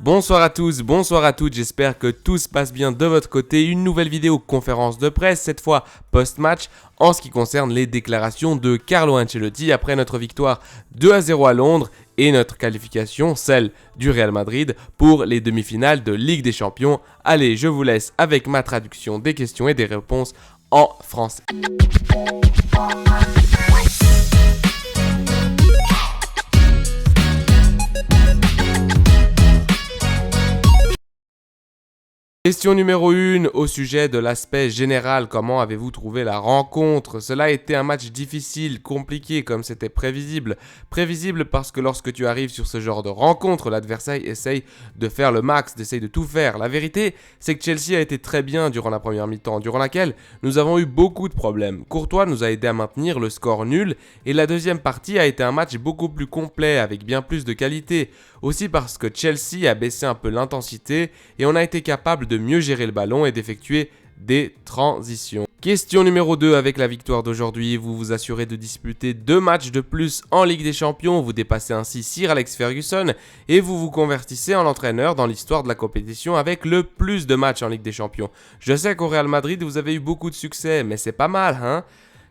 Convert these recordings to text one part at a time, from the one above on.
Bonsoir à tous, bonsoir à toutes, j'espère que tout se passe bien de votre côté. Une nouvelle vidéo conférence de presse, cette fois post-match, en ce qui concerne les déclarations de Carlo Ancelotti après notre victoire 2-0 à Londres et notre qualification, celle du Real Madrid, pour les demi-finales de Ligue des Champions. Allez, je vous laisse avec ma traduction des questions et des réponses en français. Question numéro 1 au sujet de l'aspect général. Comment avez-vous trouvé la rencontre? Cela a été un match difficile, compliqué comme c'était prévisible. Prévisible parce que lorsque tu arrives sur ce genre de rencontre, l'adversaire essaye de faire le max, d'essayer de tout faire. La vérité, c'est que Chelsea a été très bien durant la première mi-temps, durant laquelle nous avons eu beaucoup de problèmes. Courtois nous a aidé à maintenir le score nul et la deuxième partie a été un match beaucoup plus complet avec bien plus de qualité. Aussi parce que Chelsea a baissé un peu l'intensité et on a été capable de mieux gérer le ballon et d'effectuer des transitions. Question numéro 2, avec la victoire d'aujourd'hui, vous vous assurez de disputer 2 matchs de plus en Ligue des Champions, vous dépassez ainsi Sir Alex Ferguson et vous vous convertissez en entraîneur dans l'histoire de la compétition avec le plus de matchs en Ligue des Champions. Je sais qu'au Real Madrid vous avez eu beaucoup de succès, mais c'est pas mal, hein?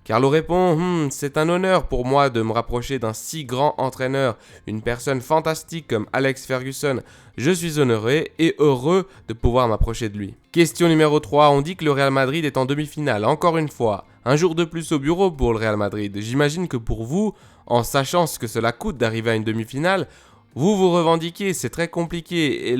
Carlo répond, c'est un honneur pour moi de me rapprocher d'un si grand entraîneur, une personne fantastique comme Alex Ferguson. Je suis honoré et heureux de pouvoir m'approcher de lui. Question numéro 3, on dit que le Real Madrid est en demi-finale, encore une fois. Un jour de plus au bureau pour le Real Madrid. J'imagine que pour vous, en sachant ce que cela coûte d'arriver à une demi-finale, vous vous revendiquez, c'est très compliqué. Et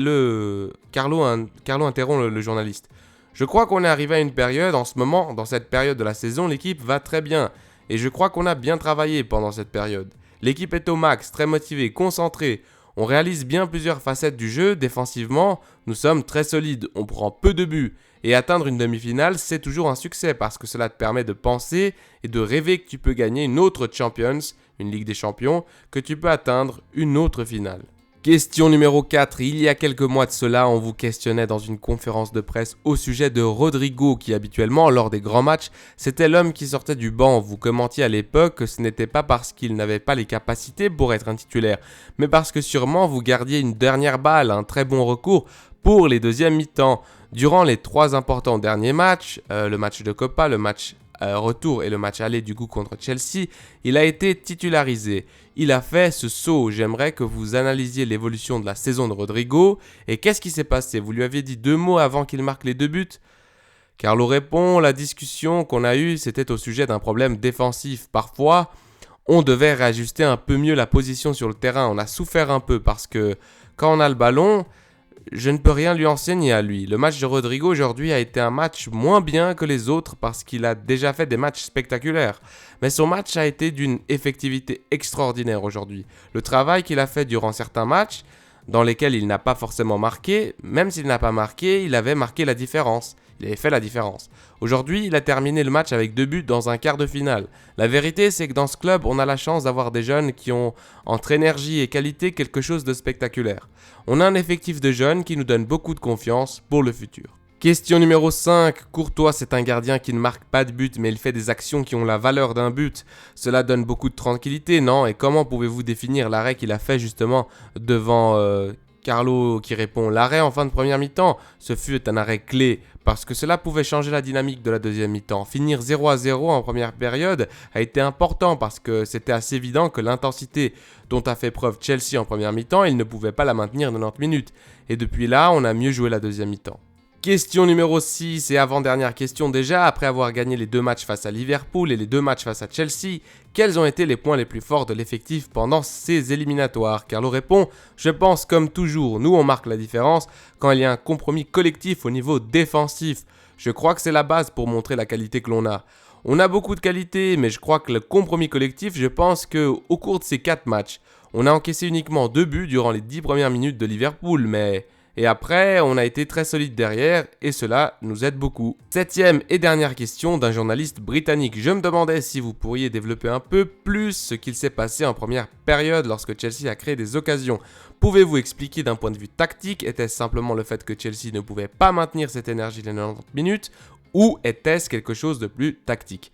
Carlo interrompt le journaliste. Je crois qu'on est arrivé à une période, en ce moment, dans cette période de la saison, l'équipe va très bien. Et je crois qu'on a bien travaillé pendant cette période. L'équipe est au max, très motivée, concentrée. On réalise bien plusieurs facettes du jeu. Défensivement, nous sommes très solides. On prend peu de buts. Et atteindre une demi-finale, c'est toujours un succès parce que cela te permet de penser et de rêver que tu peux gagner une autre Champions, une Ligue des Champions, que tu peux atteindre une autre finale. Question numéro 4. Il y a quelques mois de cela, on vous questionnait dans une conférence de presse au sujet de Rodrigo qui habituellement, lors des grands matchs, c'était l'homme qui sortait du banc. Vous commentiez à l'époque que ce n'était pas parce qu'il n'avait pas les capacités pour être un titulaire, mais parce que sûrement vous gardiez une dernière balle, un très bon recours pour les deuxièmes mi-temps. Durant les 3 importants derniers matchs, le match de Copa, le match retour et le match aller du coup contre Chelsea, il a été titularisé. Il a fait ce saut. J'aimerais que vous analysiez l'évolution de la saison de Rodrigo. Et qu'est-ce qui s'est passé? Vous lui aviez dit 2 mots avant qu'il marque les 2 buts? Carlo répond, la discussion qu'on a eue, c'était au sujet d'un problème défensif. Parfois, on devait réajuster un peu mieux la position sur le terrain. On a souffert un peu parce que quand on a le ballon, je ne peux rien lui enseigner à lui. Le match de Rodrigo aujourd'hui a été un match moins bien que les autres parce qu'il a déjà fait des matchs spectaculaires. Mais son match a été d'une effectivité extraordinaire aujourd'hui. Le travail qu'il a fait durant certains matchs, dans lesquels il n'a pas forcément marqué, même s'il n'a pas marqué, il avait marqué la différence. Il avait fait la différence. Aujourd'hui, il a terminé le match avec 2 buts dans un quart de finale. La vérité, c'est que dans ce club, on a la chance d'avoir des jeunes qui ont, entre énergie et qualité, quelque chose de spectaculaire. On a un effectif de jeunes qui nous donne beaucoup de confiance pour le futur. Question numéro 5. Courtois, c'est un gardien qui ne marque pas de but, mais il fait des actions qui ont la valeur d'un but. Cela donne beaucoup de tranquillité, non? Et comment pouvez-vous définir l'arrêt qu'il a fait justement devant Carlo qui répond l'arrêt en fin de première mi-temps? Ce fut un arrêt clé parce que cela pouvait changer la dynamique de la deuxième mi-temps. Finir 0-0 en première période a été important parce que c'était assez évident que l'intensité dont a fait preuve Chelsea en première mi-temps, il ne pouvait pas la maintenir 90 minutes. Et depuis là, on a mieux joué la deuxième mi-temps. Question numéro 6 et avant-dernière question déjà, après avoir gagné les 2 matchs face à Liverpool et les 2 matchs face à Chelsea, quels ont été les points les plus forts de l'effectif pendant ces éliminatoires? Carlo répond, je pense comme toujours, nous on marque la différence quand il y a un compromis collectif au niveau défensif. Je crois que c'est la base pour montrer la qualité que l'on a. On a beaucoup de qualité, mais je crois que le compromis collectif, je pense qu'au cours de ces 4 matchs, on a encaissé uniquement 2 buts durant les 10 premières minutes de Liverpool, mais... Et après, on a été très solide derrière et cela nous aide beaucoup. 7e et dernière question d'un journaliste britannique. Je me demandais si vous pourriez développer un peu plus ce qu'il s'est passé en première période lorsque Chelsea a créé des occasions. Pouvez-vous expliquer d'un point de vue tactique? Était-ce simplement le fait que Chelsea ne pouvait pas maintenir cette énergie les 90 minutes ou était-ce quelque chose de plus tactique?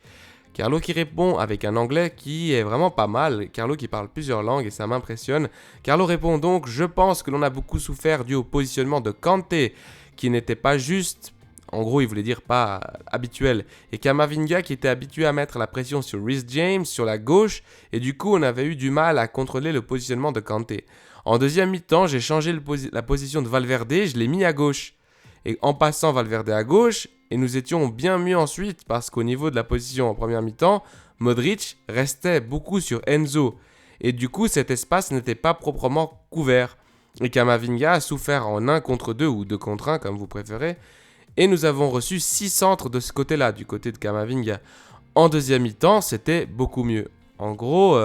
Carlo qui répond avec un anglais qui est vraiment pas mal. Carlo qui parle plusieurs langues et ça m'impressionne. Carlo répond donc: je pense que l'on a beaucoup souffert dû au positionnement de Kanté qui n'était pas juste. En gros, il voulait dire pas habituel. Et Camavinga qui était habitué à mettre la pression sur Reece James, sur la gauche. Et du coup, on avait eu du mal à contrôler le positionnement de Kanté. En deuxième mi-temps, j'ai changé la position de Valverde, je l'ai mis à gauche. Et en passant Valverde à gauche, et nous étions bien mieux ensuite parce qu'au niveau de la position en première mi-temps, Modric restait beaucoup sur Enzo. Et du coup, cet espace n'était pas proprement couvert. Et Camavinga a souffert en 1 contre 2 ou 2 contre 1 comme vous préférez. Et nous avons reçu 6 centres de ce côté-là, du côté de Camavinga. En deuxième mi-temps, c'était beaucoup mieux. En gros,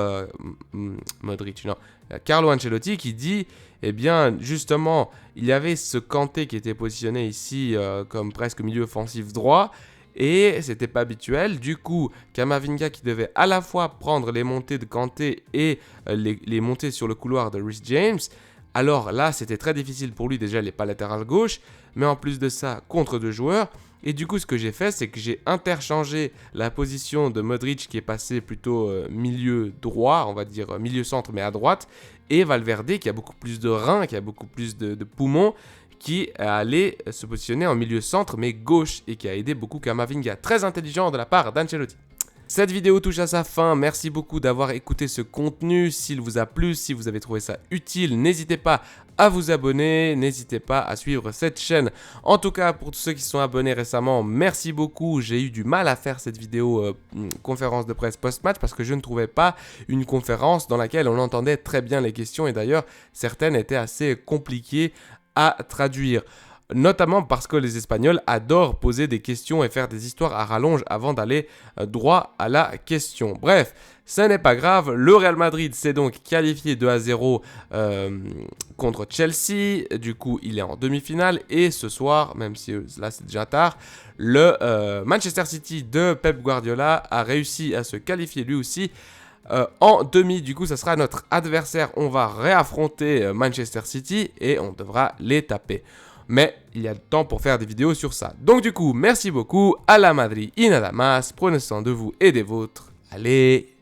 Carlo Ancelotti qui dit, eh bien, justement, il y avait ce Kanté qui était positionné ici comme presque milieu offensif droit, et c'était pas habituel. Du coup, Camavinga qui devait à la fois prendre les montées de Kanté et les montées sur le couloir de Reece James. Alors là, c'était très difficile pour lui, déjà, il n'est pas latéral gauche, mais en plus de ça, contre 2 joueurs. Et du coup, ce que j'ai fait, c'est que j'ai interchangé la position de Modric qui est passé plutôt milieu droit, on va dire milieu centre mais à droite, et Valverde qui a beaucoup plus de reins, qui a beaucoup plus de poumons, qui est allé se positionner en milieu centre mais gauche et qui a aidé beaucoup Camavinga. Très intelligent de la part d'Ancelotti. Cette vidéo touche à sa fin, merci beaucoup d'avoir écouté ce contenu. S'il vous a plu, si vous avez trouvé ça utile, n'hésitez pas à vous abonner, n'hésitez pas à suivre cette chaîne. En tout cas, pour tous ceux qui sont abonnés récemment, merci beaucoup. J'ai eu du mal à faire cette vidéo conférence de presse post-match parce que je ne trouvais pas une conférence dans laquelle on entendait très bien les questions et d'ailleurs, certaines étaient assez compliquées à traduire. Notamment parce que les Espagnols adorent poser des questions et faire des histoires à rallonge avant d'aller droit à la question. Bref, ce n'est pas grave. Le Real Madrid s'est donc qualifié 2-0 contre Chelsea. Du coup, il est en demi-finale. Et ce soir, même si là c'est déjà tard, le Manchester City de Pep Guardiola a réussi à se qualifier lui aussi en demi. Du coup, ça sera notre adversaire. On va réaffronter Manchester City et on devra les taper. Mais il y a le temps pour faire des vidéos sur ça. Donc du coup, merci beaucoup. À la Madrid y nada más. Prenez soin de vous et des vôtres. Allez!